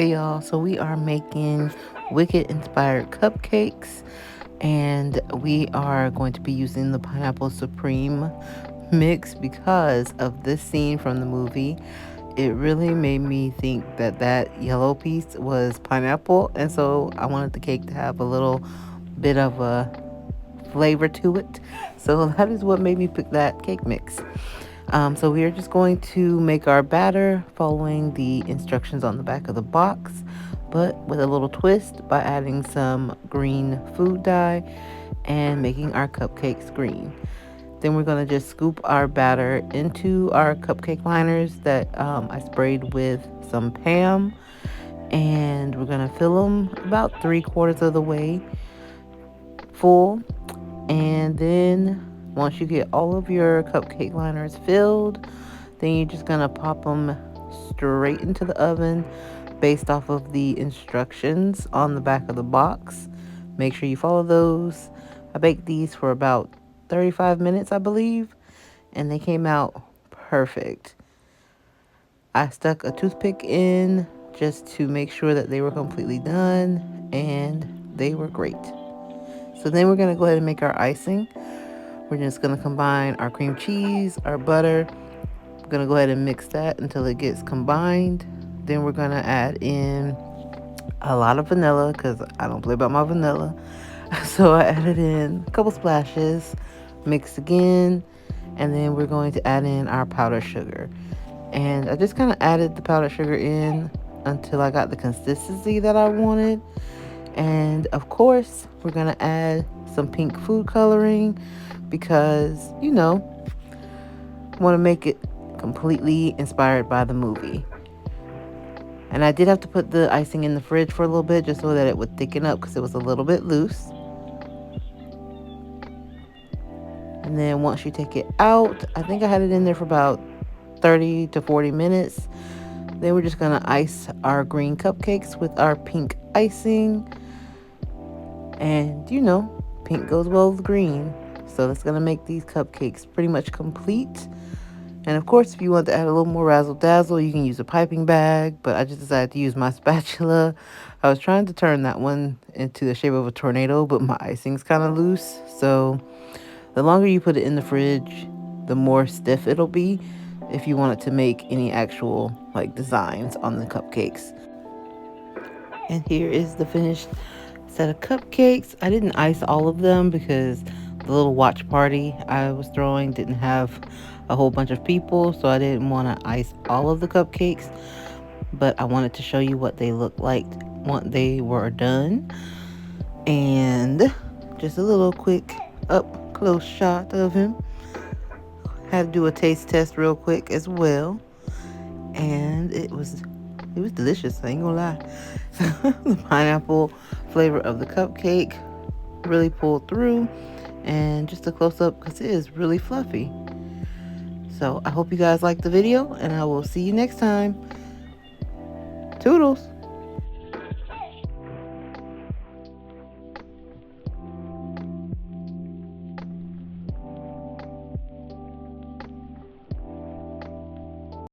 Hey y'all, so we are making Wicked inspired cupcakes, and we are going to be using the pineapple supreme mix because of this scene from the movie. It really made me think that that yellow piece was pineapple, and so I wanted the cake to have a little bit of a flavor to it. So that is what made me pick that cake mix. So we are just going to make our batter following the instructions on the back of the box, but with a little twist by adding some green food dye and making our cupcakes green. Then we're going to just scoop our batter into our cupcake liners that I sprayed with some Pam, and we're going to fill them about 3/4 of the way full. And then once you get all of your cupcake liners filled, then you're just gonna pop them straight into the oven based off of the instructions on the back of the box. Make sure you follow those. I baked these for about 35 minutes, I believe, and they came out perfect. I stuck a toothpick in just to make sure that they were completely done, and they were great. So then we're gonna go ahead and make our icing. We're just gonna combine our cream cheese, our butter. We're gonna go ahead and mix that until it gets combined. Then we're gonna add in a lot of vanilla because I don't play about my vanilla. So I added in a couple splashes, mix again, and then we're going to add in our powdered sugar. And I just kind of added the powdered sugar in until I got the consistency that I wanted. And of course, we're gonna add some pink food coloring because, want to make it completely inspired by the movie. And I did have to put the icing in the fridge for a little bit just so that it would thicken up because it was a little bit loose. And then once you take it out, I think I had it in there for about 30 to 40 minutes. Then we're just going to ice our green cupcakes with our pink icing. And pink goes well with green. So that's going to make these cupcakes pretty much complete. And of course, if you want to add a little more razzle dazzle, you can use a piping bag, but I just decided to use my spatula. I was trying to turn that one into the shape of a tornado, but my icing's kind of loose. So the longer you put it in the fridge, the more stiff it'll be if you want it to make any actual designs on the cupcakes. And here is the finished set of cupcakes. I didn't ice all of them because the little watch party I was throwing didn't have a whole bunch of people, so I didn't want to ice all of the cupcakes, but I wanted to show you what they looked like once they were done. And just a little quick up close shot of him. Had to do a taste test real quick as well, and it was delicious, I ain't gonna lie. The pineapple flavor of the cupcake really pulled through, and just a close-up because it is really fluffy. So I hope you guys liked the video, and I will see you next time. Toodles!